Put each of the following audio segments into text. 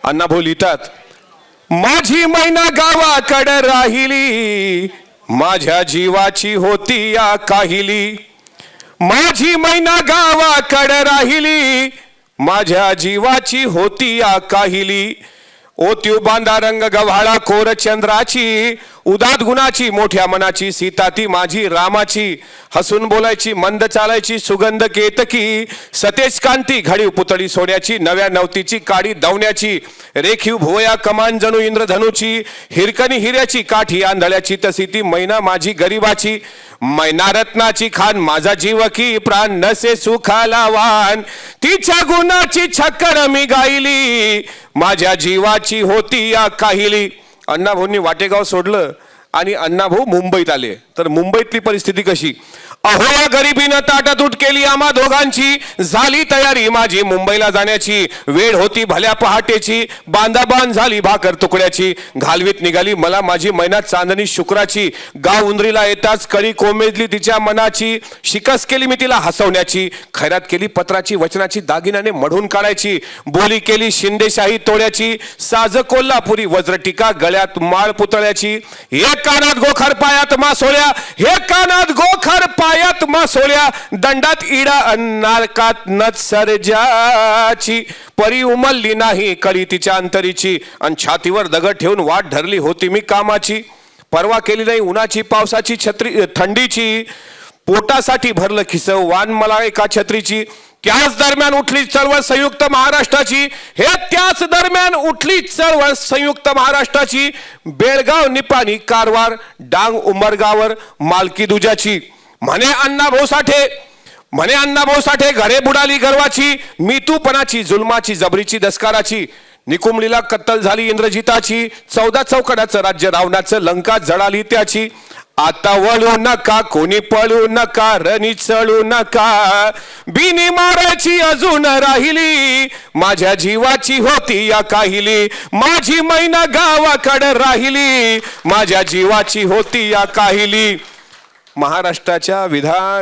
अण्णाभाऊ लिहितात, माझी मैना गावाकडे राहिली, माझ्या जीवाची होती या काहिली. माझी मैना गावाकडे राहिली, माझ्या जीवाची होती या काहिली. ओ त्यो बांधा रंग गव्हाळा कोर चंद्राची, उदात गुणाची मोठ्या मनाची, सीता ती माझी रामाची. हसून बोलायची मंद चालायची सुगंध केतकी, सतेज कांती घडीव पुतळी सोन्याची, नव्या नवतीची काडी दवण्याची. रेखीव भुवया कमान जणू इंद्रधनुची, हिरकणी हिऱ्याची काठी आंधळ्याची, तशी ती मैना माझी गरीबाची. मैना रत्नाची खान माझा जीवकी, प्राण नसे सुखाला वान, तिच्या गुणाची छक्कड मी गायली, माझ्या जीवाची होती या काहिली. अण्णाभाऊंनी वाटेगाव सोडलं आणि अण्णाभाऊ मुंबईत आले. तर मुंबईतली परिस्थिती कशी? अहो या गरिबीनं ताटातूट केली आम्हा दोघांची, झाली तयारी माझी मुंबईला जाण्याची. वेळ होती भल्या पहाटेची, बांधाबांध झाली भाकर तुकड्याची. घालवीत निघाली मला माझी मैना चांदणी शुक्राची. गाव उंदरीला येताच कळी कोमेजली तिच्या मनाची. शिकस केली मी तिला हसवण्याची, खैरात केली पत्राची वचनाची, दागिन्याने मढून काढायची. बोली केली शिंदेशाही तोड्याची, साज कोल्हापुरी वज्रटिका गळ्यात माळ पुतळ्याची. एक कानात गोखर पायात मासोळ्या, हे कानात गोखर पायात मासोळ्या, दंडात इडा नाकात नथ सर्जाची. परी उमलली नाही कळी तिच्या अंतरीची, आणि छातीवर दगड ठेवून वाट धरली होती मी कामाची. परवा केली नाही उन्हाची पावसाची छत्री थंडीची, पोटासाठी भरलं खिस वान मला एका छत्रीची. त्याच दरम्यान उठली चळवळ संयुक्त महाराष्ट्राची, हे त्याच दरम्यान उठली चळवळ संयुक्त महाराष्ट्राची. बेळगाव निपाणी कारवार डांग उमरगावर मालकी दुजाची. म्हणे अण्णाभाऊ साठे घरे बुडाली गर्वाची, मितूपणाची जुलमाची जबरीची दस्काराची. निकुंबलीला कत्तल झाली इंद्रजिताची, 14 चौकड्याचं राज्य रावणाचं लंका जळाली त्याची. आता वळू नका कोणी पळू नका, रणी चळू नका, बिनी मारायची अजून राहिली, माझ्या जीवाची होती या काहिली. माझी मैना गावाकडे राहिली, माझ्या जीवाची होती या काहिली. महाराष्ट्राच्या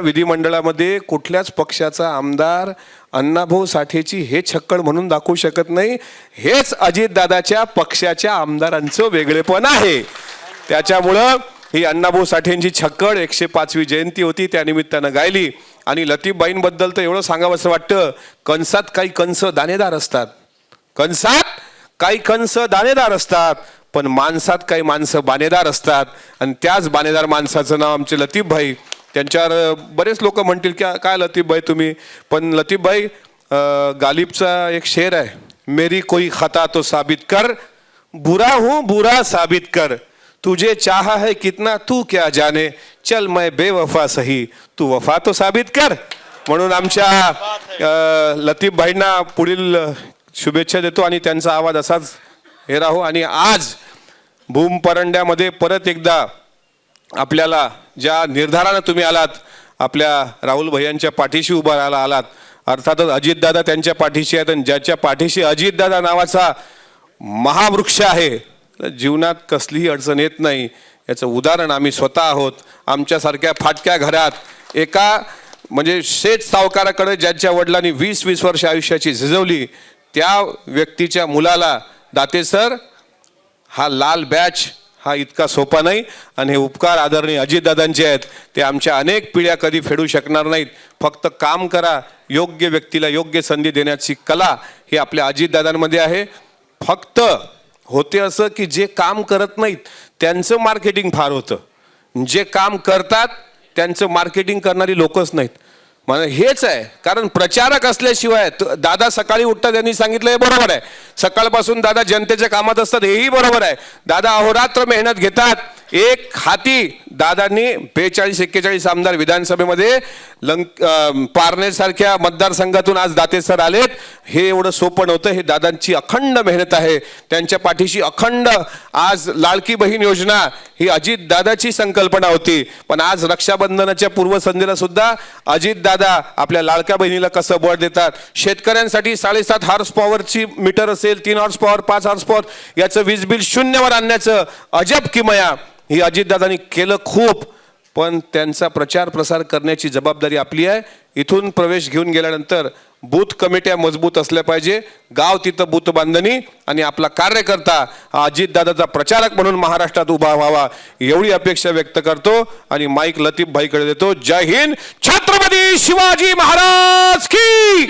विधिमंडळामध्ये कुठल्याच पक्षाचा आमदार अण्णाभाऊ साठेची हे छक्कड म्हणून दाखवू शकत नाही. हेच अजितदादाच्या पक्षाच्या आमदारांचं वेगळेपण आहे. त्याच्यामुळं ही अण्णाभाऊ साठेंची छक्कड 105वी जयंती होती, त्या निमित्तानं गायली. आणि लतीफबाईंबद्दल तर एवढं सांगावंसं वाटतं, कंसात काही कंस दाणेदार असतात, कंसात काही कंस दाणेदार असतात, पण माणसात काही माणसं बाणेदार असतात. आणि त्याच बाणेदार माणसाचं नाव आमचे लतीफभाई. त्यांच्यावर बरेच लोक म्हणतील की काय लतीफभाई तुम्ही, पण लतीफभाई गालिबचा एक शेर आहे, मेरी कोई खता तो साबित कर, बुरा हूं बुरा साबित कर, तुझे चाहा है कितना तू क्या जाने, चल मैं बेवफा सही तू वफा तो साबित कर. म्हणून आमच्या लतीफभाईंना पुढील शुभेच्छा देतो आणि त्यांचा आवाज असाच हे राहू. आणि आज भूम परंड्यामध्ये परत एकदा आपल्याला ज्या निर्धारानं तुम्ही आलात, आपल्या राहुल भैयांच्या पाठीशी उभा राहायला आलात. अर्थातच अजितदादा त्यांच्या पाठीशी आहेत, आणि ज्याच्या पाठीशी अजितदादा नावाचा महावृक्ष आहे, जीवनात कसलीही अडचण येत नाही. याचं उदाहरण आम्ही स्वतः आहोत. आमच्यासारख्या फाटक्या घरात एका म्हणजे शेठ सावकाराकडे ज्यांच्या वडिलांनी 20-20 वर्ष आयुष्याची झिजवली, त्या व्यक्तीच्या मुलाला दाते सर हा लाल बॅच हा इतका सोपा नाही. आणि हे उपकार आदरणीय अजितदादांचे आहेत, ते आमच्या अनेक पिढ्या कधी फेडू शकणार नाहीत. फक्त काम करा, योग्य व्यक्तीला योग्य संधी देण्याची कला ही आपल्या अजितदादांमध्ये आहे. फक्त होते असं की जे काम करत नाहीत त्यांचं मार्केटिंग फार होतं, जे काम करतात त्यांचं मार्केटिंग करणारी लोकच नाहीत. म्हणजे हेच आहे, कारण प्रचारक असल्याशिवाय दादा सकाळी उठतात त्यांनी सांगितलं हे बरोबर आहे, सकाळपासून दादा जनतेच्या कामात असतात हेही बरोबर आहे. दादा अहोरात्र मेहनत घेतात. एक हाती दादांनी 42-41 आमदार विधानसभेमध्ये पारनेरसारख्या मतदारसंघातून आज दाते सर आलेत. हे एवढं सोपं नव्हतं. हे दादांची अखंड मेहनत आहे. त्यांच्या पाठीशी अखंड आज लाडकी बहीण योजना ही अजित दादाची संकल्पना होती, पण आज रक्षाबंधनाच्या पूर्वसंध्येला सुद्धा अजित दादा आपल्या लाडक्या बहिणीला कसं बळ देतात. शेतकऱ्यांसाठी 7.5 हॉर्स पॉवरची मीटर असेल, 3 हॉर्स पॉवर, 5 हॉर्स पॉवर याचं वीज बिल 0वर आणण्याचं अजब किमया ही अजितदादांनी केलं खूप. पण त्यांचा प्रचार प्रसार करण्याची जबाबदारी आपली आहे. इथून प्रवेश घेऊन गेल्यानंतर बूथ कमिट्या मजबूत असल्या पाहिजे, गाव तिथं बूथ बांधणी आणि आपला कार्यकर्ता अजितदादाचा प्रचारक म्हणून महाराष्ट्रात उभा व्हावा एवढी अपेक्षा व्यक्त करतो आणि माईक लतीफ भाईकडे देतो. जय हिंद, छत्रपती शिवाजी महाराज की